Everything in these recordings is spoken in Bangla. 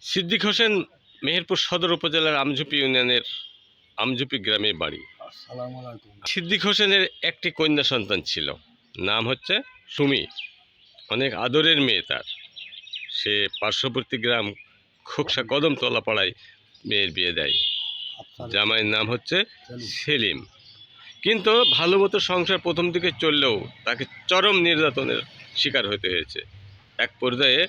সিদ্দিক হোসেন মেহেরপুর সদর উপজেলার আমঝুপি ইউনিয়নের আমঝুপি গ্রামে বাড়ি। আসসালামু আলাইকুম। সিদ্দিক হোসেনের একটি কন্যা সন্তান ছিল, নাম হচ্ছে সুমি। অনেক আদরের মেয়ে তার। সে পার্শ্ববর্তী গ্রাম খোকসা কদমতলা পাড়ায় মেয়ের বিয়ে দেয়। জামাইয়ের নাম হচ্ছে সেলিম। কিন্তু ভালো মতো সংসার প্রথম দিকে চললেও তাকে চরম নির্যাতনের শিকার হতে হয়েছে। এক পর্যায়ে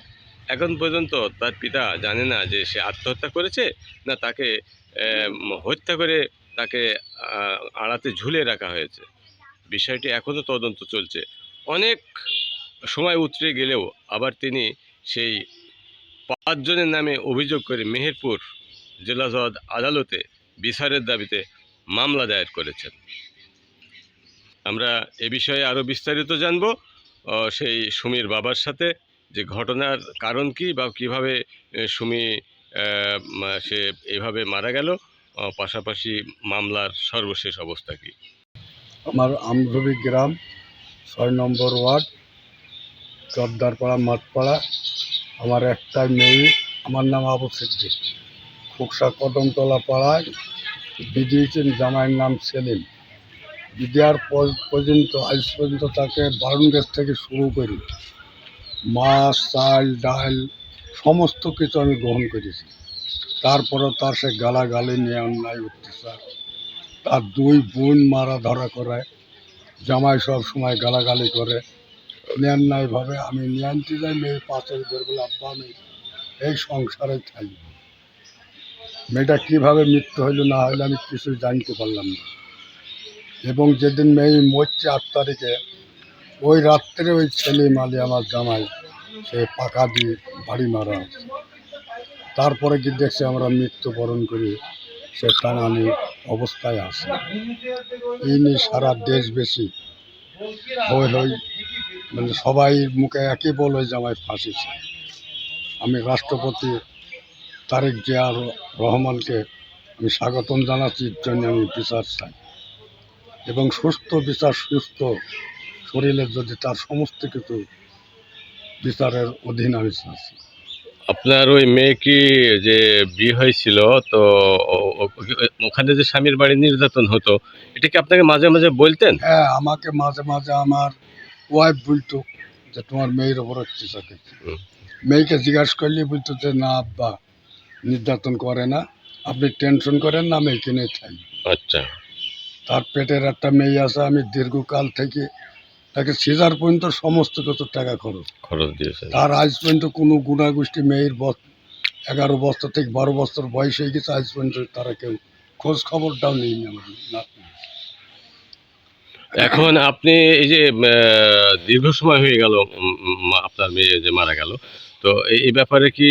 এখন পর্যন্ত তার পিতা জানে না যে সে আত্মহত্যা করেছে না তাকে হত্যা করে তাকে আড়াতে ঝুলে রাখা হয়েছে। বিষয়টি এখনও তদন্ত চলছে। অনেক সময় উতরে গেলেও আবার তিনি সেই 5 জনের নামে অভিযোগ করে মেহেরপুর জেলা জজ আদালতে বিচারের দাবিতে মামলা দায়ের করেছেন। আমরা এ বিষয়ে আরও বিস্তারিত জানব সেই সুমির বাবার সাথে, যে ঘটনার কারণ কি বা কীভাবে সুমি সে এইভাবে মারা গেল, পাশাপাশি মামলার সর্বশেষ অবস্থা কী। আমার আমঝুপি গ্রাম 6 নম্বর ওয়ার্ড চদ্দারপাড়া মাঠপাড়া। আমার একটাই মেয়ে, আমার নাম আবু সিদ্দিক। খোকসা কদমতলা পাড়ায় বিদিয়েছেন, জামাইয়ের নাম সেলিম। বিদেয়ার পর্যন্ত আজ পর্যন্ত তাকে বারণ গ্যাস থেকে শুরু করি মাছ চাল ডাল সমস্ত কিছু আমি গ্রহণ করেছি। তারপরেও তার সে গালাগালি নিয়ে অন্যায় অত্যাচার, তার 2 বোন মারা ধরা করায়, জামাই সব সময় গালাগালি করে ন্যায়ভাবে। আমি নিয়ে যাই মেয়ে 5 বলে আব্বা আমি এই সংসারে থাকি। মেয়েটা কীভাবে মৃত্যু হইল না হইলে আমি কিছু জানতে পারলাম না। এবং যেদিন মেয়ে মরছে 8 তারিখে, ওই রাত্রে ওই ছেলে মালি আমার জামাই সে পাকা দিয়ে বাড়ি মারা আছে। তারপরে কি দেখছি আমরা মৃত্যুবরণ করি, সে টানানি অবস্থায় আছে। এই নিয়ে সারা দেশ বেশি হই মানে সবাই মুখে একই বল ওই জামাই ফাঁসি চাই। আমি রাষ্ট্রপতি তারেক জিয়া রহমানকে আমি স্বাগতম জানাচ্ছি, জন্য আমি বিচার চাই এবং সুস্থ বিচার, সুস্থ শরীরের যদি তার সমস্ত কিছু বিচারের অধীন আমি চাচ্ছি। আপনার ওই মেয়ে কি যে বিয়ে হয়েছিল, তো ওখানে যে স্বামীর বাড়ি নির্যাতন হতো, এটা কি আপনাকে মাঝে মাঝে বলতেন? হ্যাঁ, আমাকে মাঝে মাঝে আমার ওয়াইফ বলতো যে তোমার মেয়ের ওপর অত্যাচার করছে। মেয়েকে জিজ্ঞাসা করলে বলতো যে না আব্বা নির্যাতন করে না, আপনি টেনশন করেন না, মেয়েকে নিয়ে থাকি। আচ্ছা। তার পেটের একটা মেয়ে আছে, আমি দীর্ঘকাল থেকে তাকে সিজার পর্যন্ত সমস্ত কিছু টাকা খরচ দিয়েছে। তার আজ পর্যন্ত কোনো গুণাগোষ্ঠী মেয়ের 11 বছর থেকে 12 বছর বয়স হয়ে গেছে, আজ পর্যন্ত তারা কেউ খোঁজ খবরটাও নেই আমার না। এখন আপনি এই যে দীর্ঘ সময় হয়ে গেল আপনার মেয়ে যে মারা গেল, তো এই ব্যাপারে কি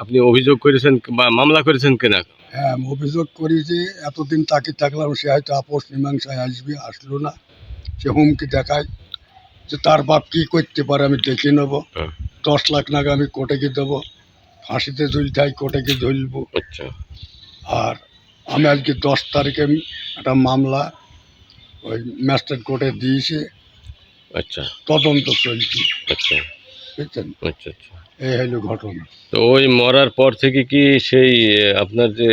আপনি অভিযোগ করেছেন বা মামলা করেছেন কিনা? হ্যাঁ, আমি অভিযোগ করি যে এতদিন তাকে থাকলাম, সে হয়তো আপোষ মীমাংসায় আসলো না। সে হুমকি দেখায় যে তার বাপ কী করতে পারে আমি দেখে নেবো, 10 লাখ টাকা আমি কোর্টে গিয়ে দেবো, ফাঁসিতে ঝুলতে হয় কোর্টে গিয়ে ঝুলবো। আচ্ছা। আর আমি আজকে 10 তারিখে একটা মামলা ওই ম্যাজিস্ট্রেট কোর্টে দিয়েছি। আচ্ছা। তদন্ত চলছে। আচ্ছা। বুঝছেন, আচ্ছা আচ্ছা। এই হলো ঘটনা। তো ওই মরার পর থেকে কি সেই আপনার যে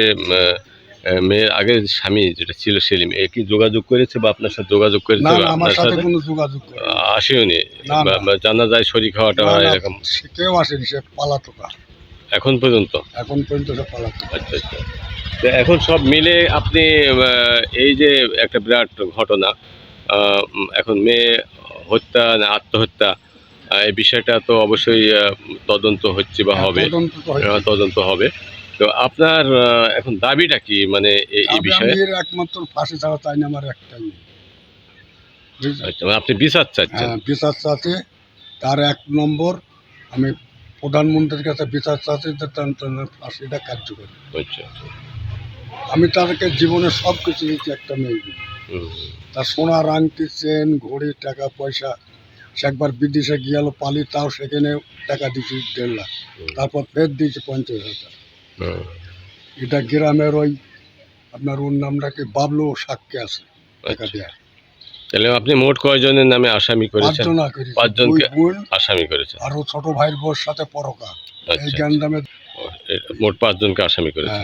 মেয়ের আগের স্বামী যেটা ছিল সেলিম, এ কি যোগাযোগ করেছে বা আপনার সাথে যোগাযোগ করেছে? না বা না, আমার আপনার সাথে সাথে কোনো যোগাযোগ করে আসেওনি? না না বা জানা যায় শরীর খাওয়াটা না, না, এরকম সে কেউ আসেনি, সে পালাতোকা এখন পর্যন্ত? এখন পর্যন্ত সে পালাতোকা। আচ্ছা আচ্ছা। তো এখন সব মিলে আপনি এই যে একটা বিরাট ঘটনা, এখন মেয়ে হত্যা না আত্মহত্যা, এই বিষয়টা তো অবশ্যই তদন্ত হচ্ছে বা হ্যাঁ, হবে, তদন্ত তো হচ্ছে। তদন্ত হবে। তো আপনার এখন দাবিটা কি, মানে এই বিষয়ে? আমি এর একমাত্র ফাঁসি ছাড়া চাই না, আমার একটাই মেয়ে। বুঝলেন? আচ্ছা, মানে আপনি বিচার চাচ্ছেন? হ্যাঁ, বিচার চাচ্ছি। তার 1 নম্বর আমি প্রধানমন্ত্রীর কাছে বিচার চাচ্ছি যে তার ফাঁসিটা কার্যকরী। আচ্ছা আচ্ছা। আমি তাদেরকে জীবনে সব কিছু দিচ্ছি একটা মেয়েকে। তার সোনার আংটি, চেন, ঘড়ি, টাকা পয়সা। সে একবার বিদেশে গিয়ে পালি, তাও সেখানে টাকা দিয়েছি 1.5 লাখ। তারপর ফের দিয়েছি 50,000। এটা গ্রামের ওই আপনার ওর নামটা কি বাবলু সাক্ষী আছে টাকা দেওয়া। তাহলে আপনি মোট কয়জনের নামে আসামি 5 করেছেন? জনা করেছি, 5 2 জনকে বোন আসামি করেছেন। আর ও ছোট ভাইয়ের বউর সাথে পরকা। এই আচ্ছা গ্যান্দামে আচ্ছা। মোট 5 জনকে আসামি করেছে।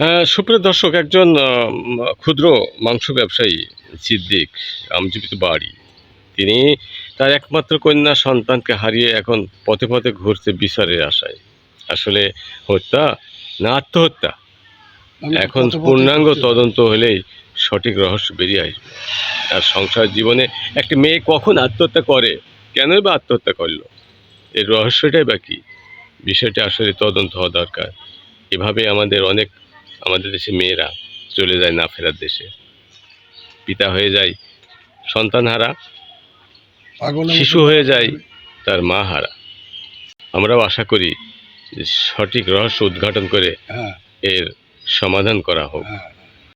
হ্যাঁ সুপ্রিয় দর্শক, একজন ক্ষুদ্র মাংস ব্যবসায়ী সিদ্দিক আমজীবিত বাড়ি, তিনি তার একমাত্র কন্যা সন্তানকে হারিয়ে এখন পথে পথে ঘুরছে বিচারের আশায়। আসলে হত্যা না আত্মহত্যা, আমি এখন কত বছর পূর্ণাঙ্গ করতে তদন্ত হলেই সঠিক রহস্য বেরিয়ে আসবে। আর সংসার জীবনে একটি মেয়ে কখন আত্মহত্যা করে, কেনই বা আত্মহত্যা করলো, এর রহস্যটাই বা কী, বিষয়টা আসলে তদন্ত হওয়া দরকার। এভাবে আমাদের দেশে মেয়েরা চলে যায় না ফেরার দেশে, পিতা হয়ে যায় সন্তানহারা, পাগলের শিশু মতো হয়ে যায় তার মা হারা। আমরাও আশা করি যে সঠিক রহস্য উদ্ঘাটন করে হ্যাঁ এর সমাধান করা হোক। হ্যাঁ